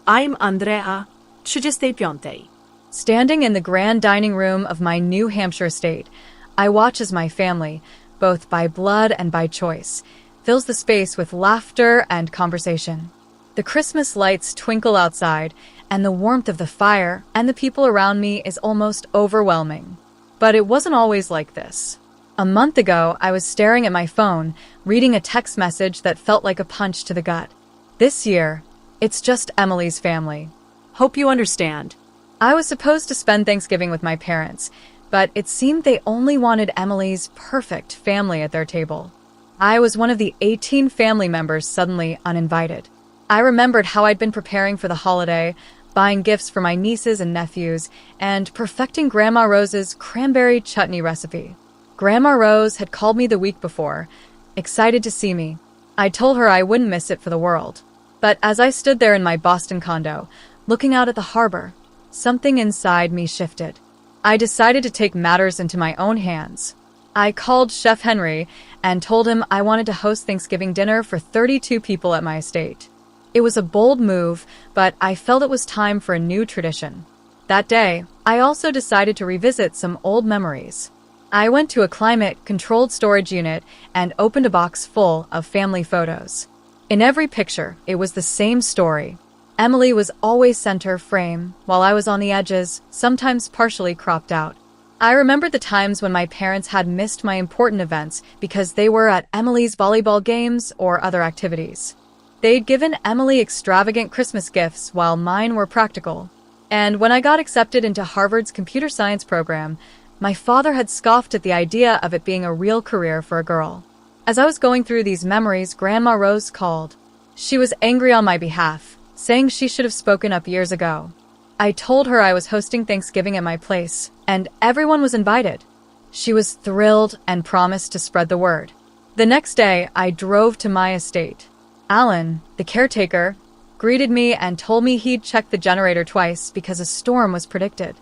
I'm Andrea, 35. Standing in the grand dining room of my New Hampshire estate, I watch as my family, both by blood and by choice, fills the space with laughter and conversation. The Christmas lights twinkle outside, and the warmth of the fire and the people around me is almost overwhelming. But it wasn't always like this. A month ago, I was staring at my phone, reading a text message that felt like a punch to the gut. This year, it's just Emily's family. Hope you understand. I was supposed to spend Thanksgiving with my parents, but it seemed they only wanted Emily's perfect family at their table. I was one of the 18 family members suddenly uninvited. I remembered how I'd been preparing for the holiday, buying gifts for my nieces and nephews, and perfecting Grandma Rose's cranberry chutney recipe. Grandma Rose had called me the week before, excited to see me. I told her I wouldn't miss it for the world. But as I stood there in my Boston condo, looking out at the harbor, something inside me shifted. I decided to take matters into my own hands. I called Chef Henry and told him I wanted to host Thanksgiving dinner for 32 people at my estate. It was a bold move, but I felt it was time for a new tradition. That day, I also decided to revisit some old memories. I went to a climate-controlled storage unit and opened a box full of family photos. In every picture, it was the same story. Emily was always center frame, while I was on the edges, sometimes partially cropped out. I remembered the times when my parents had missed my important events because they were at Emily's volleyball games or other activities. They'd given Emily extravagant Christmas gifts while mine were practical. And when I got accepted into Harvard's computer science program, my father had scoffed at the idea of it being a real career for a girl. As I was going through these memories, Grandma Rose called. She was angry on my behalf, saying she should have spoken up years ago. I told her I was hosting Thanksgiving at my place, and everyone was invited. She was thrilled and promised to spread the word. The next day, I drove to my estate. Alan, the caretaker, greeted me and told me he'd checked the generator twice because a storm was predicted.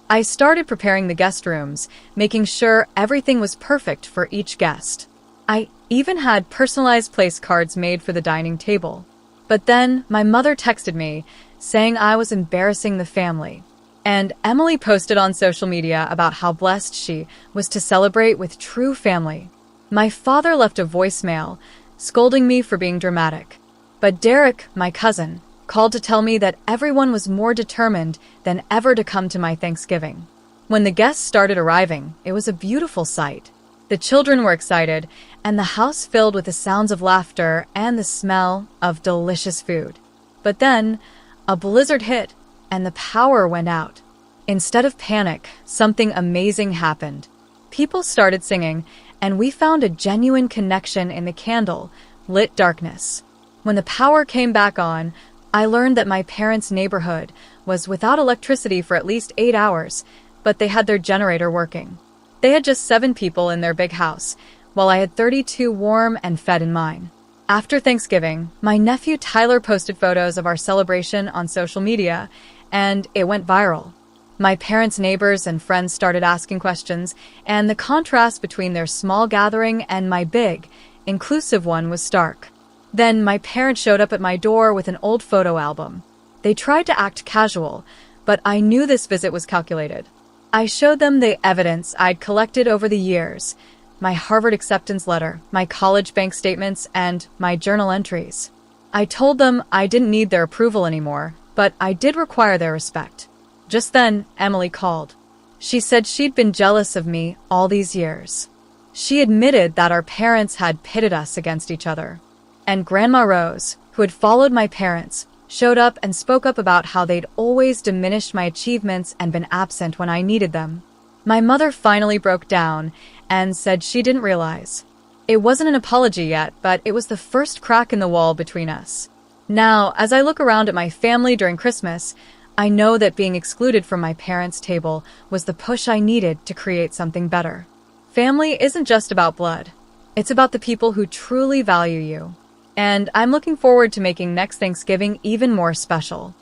I started preparing the guest rooms, making sure everything was perfect for each guest. I even had personalized place cards made for the dining table. But then my mother texted me, saying I was embarrassing the family. And Emily posted on social media about how blessed she was to celebrate with true family. My father left a voicemail, scolding me for being dramatic. But Derek, my cousin, called to tell me that everyone was more determined than ever to come to my Thanksgiving. When the guests started arriving, it was a beautiful sight. The children were excited, and the house filled with the sounds of laughter and the smell of delicious food. But then, a blizzard hit, and the power went out. Instead of panic, something amazing happened. People started singing, and we found a genuine connection in the candle-lit darkness. When the power came back on, I learned that my parents' neighborhood was without electricity for at least 8 hours, but they had their generator working. They had just 7 people in their big house, while I had 32 warm and fed in mine. After Thanksgiving, my nephew Tyler posted photos of our celebration on social media, and it went viral. My parents' neighbors and friends started asking questions, and the contrast between their small gathering and my big, inclusive one was stark. Then my parents showed up at my door with an old photo album. They tried to act casual, but I knew this visit was calculated. I showed them the evidence I'd collected over the years, my Harvard acceptance letter, my college bank statements, and my journal entries. I told them I didn't need their approval anymore, but I did require their respect. Just then, Emily called. She said she'd been jealous of me all these years. She admitted that our parents had pitted us against each other. And Grandma Rose, who had followed my parents, showed up and spoke up about how they'd always diminished my achievements and been absent when I needed them. My mother finally broke down and said she didn't realize. It wasn't an apology yet, but it was the first crack in the wall between us. Now, as I look around at my family during Christmas, I know that being excluded from my parents' table was the push I needed to create something better. Family isn't just about blood. It's about the people who truly value you. And I'm looking forward to making next Thanksgiving even more special.